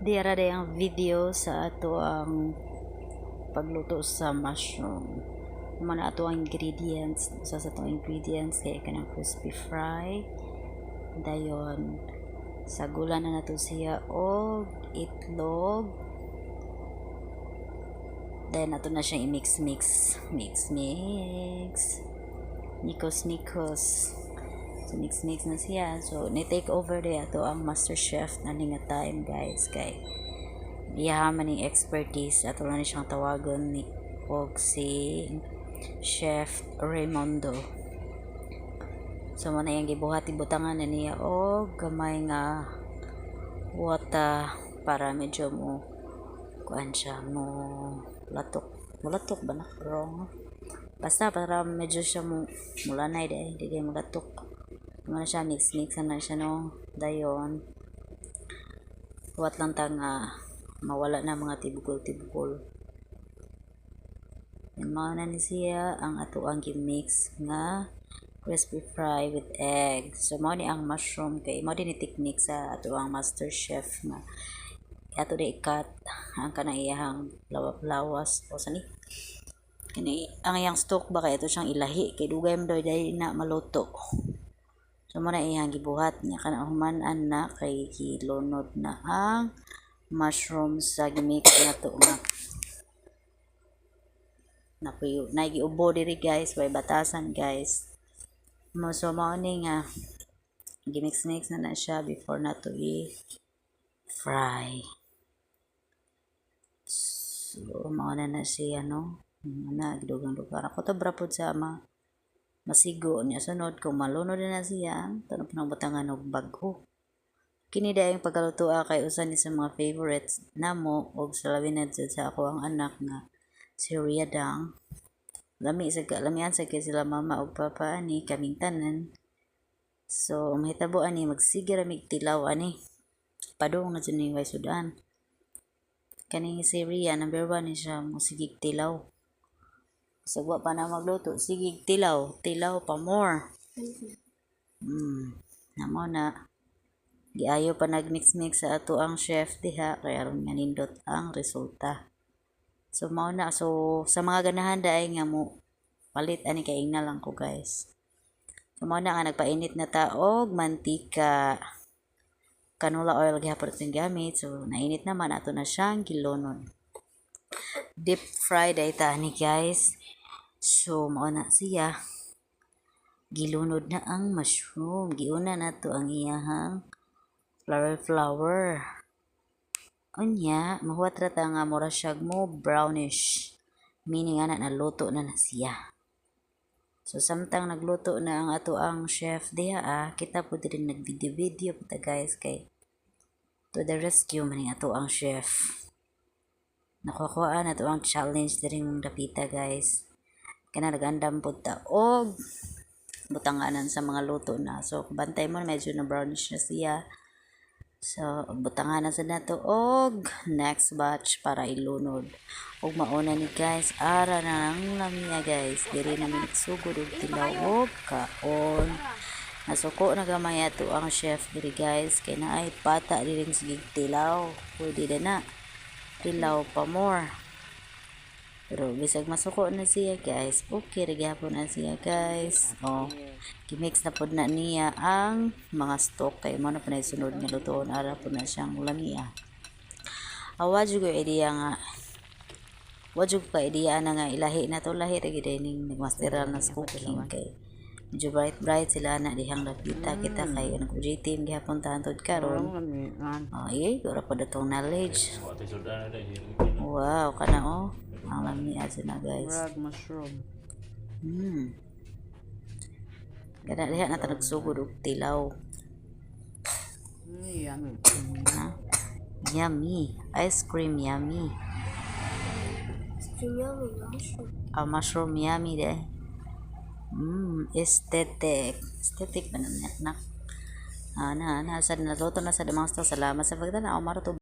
Diara day ang video sa ato ang pagluto sa mushroom. Mana ato ang ingredients, sa atong ingredients kay kanang crispy fry. Dayon sagulan na nato siya og itlog. Then ato na siya i-mix. Nikos. So mix na siya. So ni take over day ato ang master chef na nga time guys kay yaman ni expertise ato na ni siyang tawagon ni og si Chef Raimundo. So mo na yung gibuhat ibutangan na niya og gamay nga wata para medyo mo kuan siya mo latok ba na wrong basta para medyo siya mo mulanay dahil hindi mo latok na siya mix na siya no. Dayon huwat lang ta nga mawala na mga tibukol yan mga na ni siya ang ato ang gimix nga crispy fry with egg. So mo ni ang mushroom kay mo din ni technique sa ato ang master chef nga ato di ikat ang kanang iyang lawas o sani kini ang iyang stock ba kay ito siyang ilahi kay dugay mo daw dahil na maluto. So mo na iyang gibuhat niya kanang human-an na kay kilunod na ang mushroom sa gimix na to nga napuyo na giubo diri guys way batasan guys mo. So mo ni nga gimix na siya before na to i-fry. So mo na siya no na gidugang-dugang ako to brapod sa masigo niya sunod kung malunod na siya tanong pinabutangan og bagho. Kini dayon pagkaluto kay usa ni sa mga favorites namo og sa labi na sa ako ang anak nga si Riadang. Lamian sa kay sila mama og papa ani kaming tanan. So mahitabo ani magsigir mig tilaw ani padung na ni way sudan. Kani si Ria number 1 ni siya mo sigig tilaw. Sagwa pa na magluto sigig tilaw pa more. Namo na giayo pa nagmix sa ato ang chef diha kay aron nga nindot ang resulta. So mao na so sa mga ganahan daay nga mo palit ani kay ingna lang ko guys. So mao na nga nagpainit na ta og mantika. Canola oil gihapon ating gamit. So nainit naman ato na siyang gilunod. Deep fry dayta ni guys. So mao na siya gilunod na ang mushroom. Giuna na to ang iyahang flower. Unya mahuwat ra ta nga mura siya mo brownish. Meaning ana naluto na siya. So samtang nagluto na ang ato ang chef diha kita po din nagvideo po ta guys kay to the rescue man ato ang chef. Nakukuha na to ang challenge diri mong dapita guys. Kana nagandam po ta og butanganan sa mga luto na. So bantay mo medyo na brownish na siya. So butanganan sa nato og next batch para ilunod. Og mauna ni guys ara na ang lamia guys. Diri namin sugod og tilaw og kaon. Nasuko na gamay ato ang chef diri guys kay naay pata diri sigig tilaw. Pwede na tilaw pa more. Pero bisag masuko na siya guys. Okay ra gyapon na siya guys. Gimix na pod na niya ang mga stock kay mo na panay sunod nga lutoon ara po na siyang lamia. Awa jud ko idea nga wajud ka idea na nga ilahi na to lahi ra gid ning nagmasteral na cooking kay medyo bright sila na dihang lapita kita kay ang team gihapon ta hantod karon. Ora pa datong knowledge. Wow kana ang lamia na guys. Mushroom. Kada lihat na nagsugod og tilaw. Yummy. Yummy. Ice cream yummy. Mushroom yummy deh. Aesthetic ba na. Sad na luto na sa demonstra. Salamat sa pagdala. Maruto